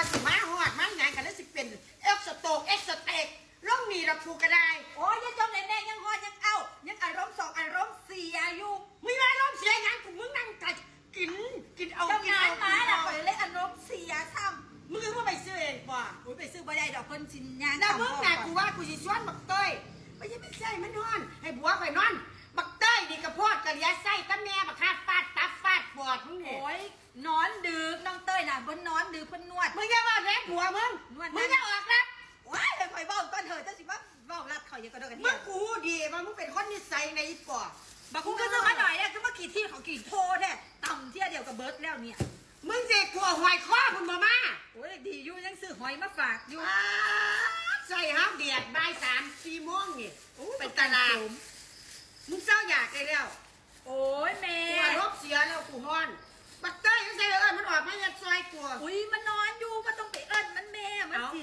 ว่าสิมาหอดมันงานกันแล้วสิเป็นเอ็กซ์โตกเอ็กซ์เต็กร่องนี่เราผูกก็ได้โอ้ยยังจมแน่ๆยังหอดยังเอายังอารมณ์สองอารมณ์เสียอยู่มึงไม่ร่องเสียงานกูมึงนั่งกัดกินเอาเจ้า กิน งาน เอา มาแล้วก็เลยอารมณ์เสียซ้ำ มึงก็ไปซื้อเองบ่ อุ้ยไปซื้อบ่ได้ดอกเพิ่นสินยาง แล้วมึงน่ะกูว่ากูสิชวนบักเต้ยไม่ใช่ไม่ใช่มันนอนให้บัวไปนอนบักเต้ยนี่กระโพดกระเลียไส้ตะแม่บักคาฟาดตับฟาดปอดมึงเนี่ย โอ้ยนอนดึกน้องเต้ยน่ะเพิ่นนอนดึกเพิ่นนวด มึงจะว่าแพ้ผัวมึงมึงจะออกรับ ว้ายค่อยเว้าก่อนเถอะจังสิว่าเว้ารับเขาอย่ากระโดดกัน มึ เนี่ ง ย กูดีว่ามึงเป็นคนนิสัยในอีปอด บักกูก็ซื้อมาหน่อยเนี่ยคือว่ากี่ที่เขากี่โทแท้ต่ำเที่ยเดียวกับเบิร์ดแล้วเนี่ย มึงเด็กกูหอยข้อมึงมา โอ้ยดีอยู่ยังซื้อหอยมาฝากอยู่ ใส่ห้าเดียดบ่าย3-4 โมงนี่เป็นตลาดมึงเศร้าอยากได้แล้ว โอ้ยแม่ กูรบเสียแล้วกูฮ้อนบักเต้ยยังใส่เลยมันออกมายัดซอยกู อุ้ยมันนอนอยู่มันต้องไปเอิ้นมันแม่มันสิ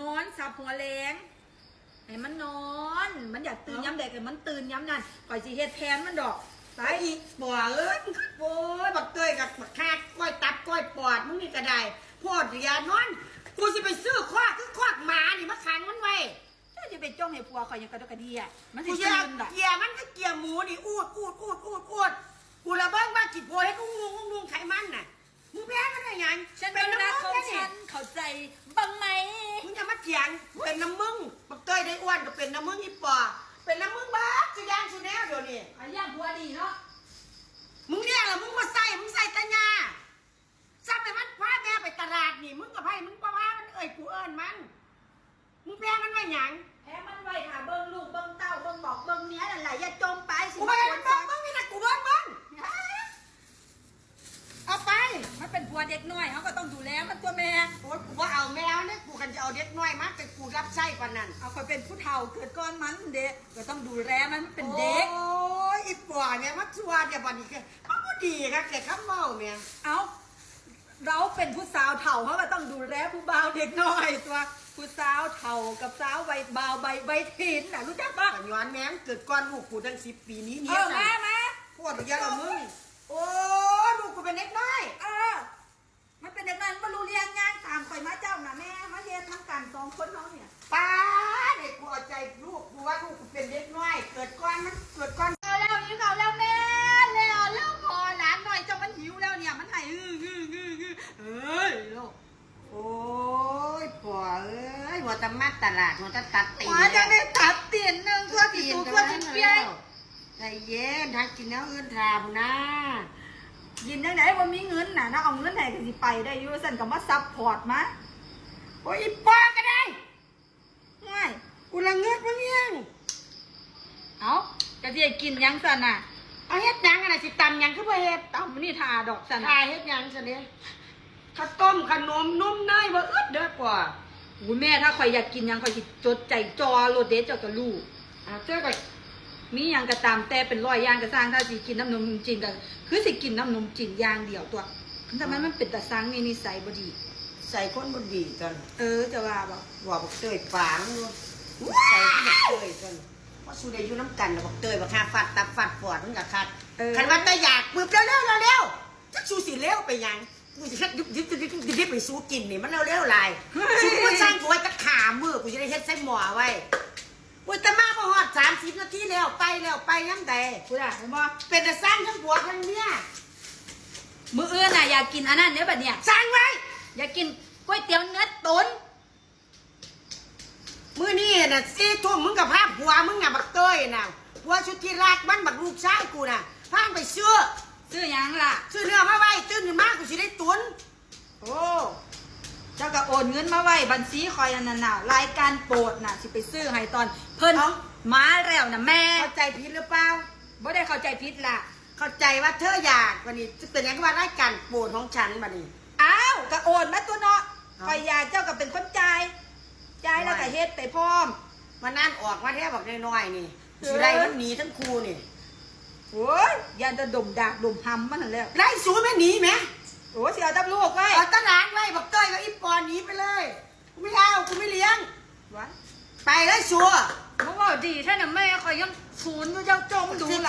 นอนสับหัวแรงให้มันนอนมันอยากตื่นย้ำเด็กแต่มันตื่นย้ำนั่นก่อยสิเฮ็ดแทนมันดอกไป ไปอีกบ่เอ้ยโอ้ยบักเต้ยกับบักคาดก้อยตับก้อยปอดมึงนี่ก็ได้พอดเรียนอนกูสิไปซื้อคว้าคือควักหมานี่มาขังมันไว้ เจ้าจะไปจ้องให้ผัวคอยยังกระดกกระเดียมันสิ กูจะ ตื่ เอา นดอก เกียร์มันก็เกียร์หมูนี่อูดกูระเบิ้งบ้ากี่โพยให้กูงงไขมันน่ะมึงแพ้มันได้ยัง ฉัน เป็ เป็น น น้ำ รัก มึง ของ นะ ฉั นี่ นเข้าใจบ้างไหม มึงจะมาเถียงเป็นน้ำมึงบักเต้ยได้อ้วนก็เป็นน้ำมึงอีปอเป็นน้ำมึงบ้าสุยางสุแนวเดี๋ยวนี้ อันย่างผัวดีเนาะ มึงเนี่ยเหรอมึงมาใส่มึงใส่ตะญาซ้ำไปมันพาแม่ไปตลาดนี่มึงกับไพ่มึงก็พามันกูเอิญมันมึงแพ้มันไว้หยัง แพ้มันไว้ค่ะเบิ้งลูกเบิ้งเต้าเบิ้งบอกเบิ้งเนี้ยนั่นแหละอย่าจมไปสิ กูไม่ได้มันบ้องมึงนี่นะกูบ้องมึงเอาไป มันเป็นผัวเด็กน้อยเขาก็ต้องดูแลมันตัวแม่ โอ๊ยกูว่าเอาแมวเนี่ยกูกันจะเอาเด็กน้อยมาเป็นกูรับใช้ปานนั้น เอาคอยเป็นผู้เฒ่าเกิดก้อนมันเด็กก็ต้องดูแลมันเป็นเด็ก โอ้ยอีปอเนี่ยมันชัวเดี๋ยวบัดนี้คือมันก็ดีครับแต่คำเมาเนี่ย เอาเราเป็นผู้สาวเฒ่าเขาก็ต้องดูแลผู้บ่าวเด็กน้อยตัวผู้สาวเฒ่ากับสาวใบบ่าวใบถินน่ะรู้จักปะ แต่ย้อนแม่งเกิดก่อนลูกกูตั้ง10 ปีนี้เนี่ มา พวดเยอะกับมึงโอ้ลูกกูเป็นเด็กน้อย มันเป็นอย่างนั้นมารู้เรียงงานตามคอยมาเจ้าน่ะแม่มาเฮ็ดทั้งกันสองคนน้องเนี่ย ป้าเด็กกูเอาใจลูกกูว่าลูกกูเป็นเด็กน้อย เกิดก่อนมันเกิดก่อน เอาแล้วนี่เขาแล้วแม่แล้วพอหลานหน่อยเจ้ามันหิวแล้วเนี่ยมันไห้เอ้ยลูก โอ้ยปอเอ้ยหัวตะมัดตลาดหัวตะตัดตี มาจะได้ตัดเตียนหนึ่งตัวที่สูงตัวที่เปี้ย ใจเย็นทักกินแล้วอื่นทาบุนะ ยินได้ไหนว่ามีเงินน่ะนะเอาเงินไหนก็สิไปได้อยู่สั่นก็มาซับพอร์ตมา โอ้ยอีปอก็ได้ ง่าย กูละเงินมึงยัง เอาจะที่กินยังสั่นน่ะ เอาเฮ็ดหยังอะนะสิตำหยังคือบ่เฮ็ด เอามันนี่ทาดอกสั่น ทาเฮ็ดหยังซะเนี่ยข้าวต้มขนมนุ่มเนยบ่อึดเด้อกว่า อุ้ยแม่ถ้าข่อยอยากกินยังข่อยสิจดใจจอโลดเด็ดเจ้าก็รู้ เจ้าก็ มีหยังก็ตามแต่เป็นร้อยอย่างก็สร้างถ้าสิกินน้ำนมจีนก็คือสิกินน้ำนมจีนอย่างเดียวตัวทำไมมันเป็นตาสร้างนี่นิสัยบ่ดี ใส่คนบ่ดีกัน จะว่าบ่ ว่าบักเตยปางอยู่ใส่ที่บักเตยกันว่าสู้ได้อยู่น้ำกันน่ะบักเตยบักหาฟัดตับฟัดปอดมันก็คัดคันว่าแต่อยากปึ๊บเร็วจักสู้สิเร็วไปหยังกูจะเฮ็ดดิบไปสู้กินนี่มันเร็วๆหลายสู้กูสร้างกูไว้ตะขามือกูจะได้เฮ็ดใส่หม้อไว้อุ้ยแต่มาบ่ฮอด30 นาทีแล้วไปยามใด กูด่าเห็นบ่ เป็นแต่สร้างทั้งผัวทั้งเมีย มื้ออื่นน่ะอยากกินอันนั้นเด้อบัดเนี่ย สร้างไว้ อยากกินก๋วยเตี๋ยวเนื้อตุ๋น มื้อนี้น่ะ4 ทุ่มมึงกับพาผัวมึงน่ะบักเตยน่ะผัวชุดที่รักมันบักลูกชายกูน่ะพาไปซื้อ ซื้อหยังล่ะ ซื้อเนื้อมาไว้ตื่นขึ้นมากูสิได้ตุน โอ้เจ้าก็โอนเงินมาไว้บัญชีคอยอันนั้นน่ะรายการโปรดน่ะสิไปซื้อให้ตอนเพิ่นมาแล้วน่ะแม่ เข้าใจผิดหรือเปล่า บ่ได้เข้าใจผิดล่ะ เข้าใจว่าเธออยากวันนี้จะเป็นอย่างว่ารายการโปรดของฉันบัดนี้ อ้าวก็โอนมาตัวเนาะ เอ้า คอยอยากเจ้าก็เป็นคนจ่ายแล้วก็เฮ็ดไปพร้อม มานั่นออกมาแท้บอกน้อยๆนี่สิไล่มันหนีทั้งคู่นี่ โอ้ยยันจะดมดากดมหำมันนั่นแหละ ไล่สูแม่หนีแม่ โอ้สิเอาตับลูกไว้ เอาตลาดไว้บอกเต้ยกับอีปอนหนีไปเลยกูไม่เอากูไม่เลี้ยง ไว้ ไปเลยสัว เพราะว่าดีแท้น่ะแม่คอยยังศูนย์อยู่ยังจมดูล่ะ